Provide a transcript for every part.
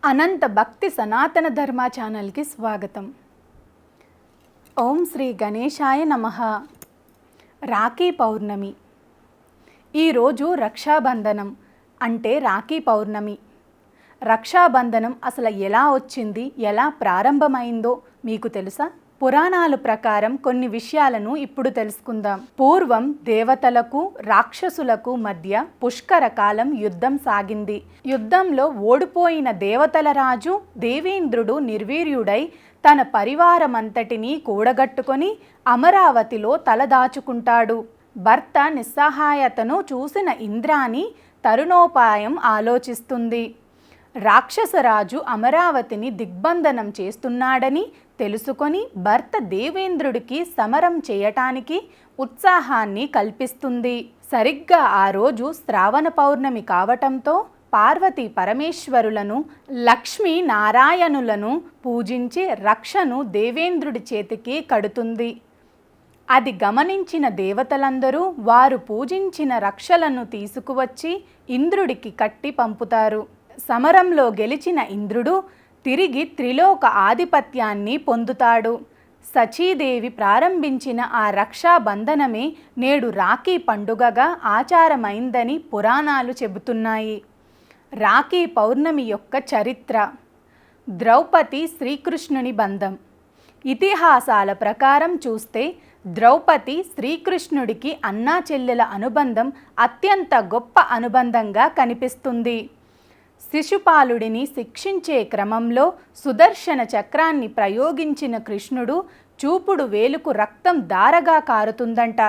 అనంత భక్తి సనాతన ధర్మ ఛానల్కి స్వాగతం. ఓం శ్రీ గణేశాయ నమః. రాఖీ పౌర్ణమి. ఈరోజు రక్షాబంధనం అంటే రాఖీ పౌర్ణమి. రక్షాబంధనం అసలు ఎలా వచ్చింది, ఎలా ప్రారంభమైందో మీకు తెలుసా? పురాణాల ప్రకారం కొన్ని విషయాలను ఇప్పుడు తెలుసుకుందాం. పూర్వం దేవతలకు రాక్షసులకు మధ్య పుష్కర కాలం యుద్ధం సాగింది. యుద్ధంలో ఓడిపోయిన దేవతల రాజు దేవేంద్రుడు నిర్వీర్యుడై తన పరివారమంతటినీ కూడగట్టుకొని అమరావతిలో తలదాచుకుంటాడు. భర్త నిస్సహాయతను చూసిన ఇంద్రాణి తరుణోపాయం ఆలోచిస్తుంది. రాక్షసరాజు అమరావతిని దిగ్బంధనం చేస్తున్నాడని తెలుసుకొని భర్త దేవేంద్రుడికి సమరం చేయటానికి ఉత్సాహాన్ని కల్పిస్తుంది. సరిగ్గా ఆ రోజు శ్రావణ పౌర్ణమి కావటంతో పార్వతీ పరమేశ్వరులను లక్ష్మీ నారాయణులను పూజించి రక్షను దేవేంద్రుడి చేతికి కడుతుంది. అది గమనించిన దేవతలందరూ వారు పూజించిన రక్షలను తీసుకువచ్చి ఇంద్రుడికి కట్టి పంపుతారు. సమరంలో గెలిచిన ఇంద్రుడు తిరిగి త్రిలోక ఆధిపత్యాన్ని పొందుతాడు. సచీదేవి ప్రారంభించిన ఆ రక్షాబంధనమే నేడు రాఖీ పండుగగా ఆచారమైందని పురాణాలు చెబుతున్నాయి. రాఖీ పౌర్ణమి యొక్క చరిత్ర. ద్రౌపది శ్రీకృష్ణుని బంధం. ఇతిహాసాల ప్రకారం చూస్తే ద్రౌపది శ్రీకృష్ణుడికి అన్నా చెల్లెల అనుబంధం అత్యంత గొప్ప అనుబంధంగా కనిపిస్తుంది. శిశుపాలుడిని శిక్షించే క్రమంలో సుదర్శన చక్రాన్ని ప్రయోగించిన కృష్ణుడు చూపుడు వేలుకు రక్తం ధారగా కారుతుందంట.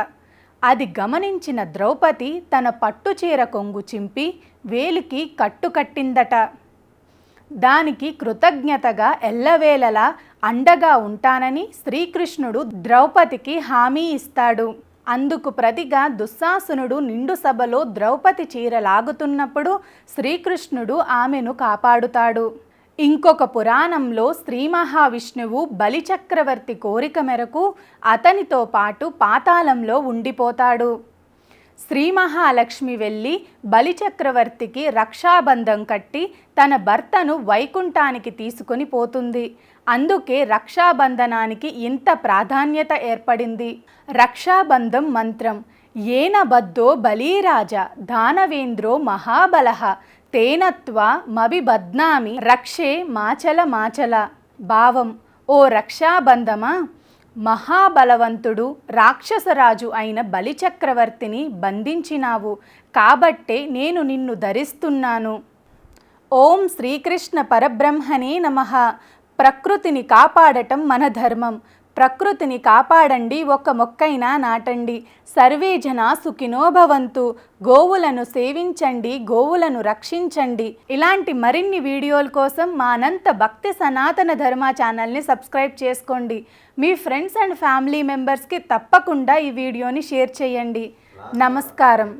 అది గమనించిన ద్రౌపది తన పట్టుచీర కొంగు చింపి వేలికి కట్టుకట్టిందట. దానికి కృతజ్ఞతగా ఎల్లవేళలా అండగా ఉంటానని శ్రీకృష్ణుడు ద్రౌపదికి హామీ ఇస్తాడు. అందుకు ప్రతిగా దుశ్శాసనుడు నిండు సభలో ద్రౌపది చీర లాగుతున్నప్పుడు శ్రీకృష్ణుడు ఆమెను కాపాడుతాడు. ఇంకొక పురాణంలో శ్రీ మహావిష్ణువు బలిచక్రవర్తి కోరిక మేరకు అతనితో పాటు పాతాళంలో ఉండిపోతాడు. శ్రీ మహాలక్ష్మి వెళ్ళి బలిచక్రవర్తికి రక్షాబంధం కట్టి తన భర్తను వైకుంఠానికి తీసుకొని పోతుంది. అందుకే రక్షాబంధనానికి ఇంత ప్రాధాన్యత ఏర్పడింది. రక్షాబంధం మంత్రం: ఏన బద్ధో బలీరాజ దానవేంద్రో మహాబలః తేనత్వా మబిబధ్నామి రక్షే మాచల మాచల. భావం: ఓ రక్షాబంధమా, మహాబలవంతుడు రాక్షసరాజు అయిన బలిచక్రవర్తిని బంధించినావు కాబట్టే నేను నిన్ను ధరిస్తున్నాను. ఓం శ్రీకృష్ణ పరబ్రహ్మణే నమః. ప్రకృతిని కాపాడటం మన ధర్మం. ప్రకృతిని కాపాడండి, ఒక్క మొక్కైనా నాటండి. సర్వే జనా సుఖినో భవంతు. గోవులను సేవించండి, గోవులను రక్షించండి. ఇలాంటి మరిన్ని వీడియోల కోసం మా అనంత భక్తి సనాతన ధర్మ ఛానల్ని సబ్స్క్రైబ్ చేసుకోండి. మీ ఫ్రెండ్స్ అండ్ ఫ్యామిలీ మెంబర్స్కి తప్పకుండా ఈ వీడియోని షేర్ చేయండి. నమస్కారం.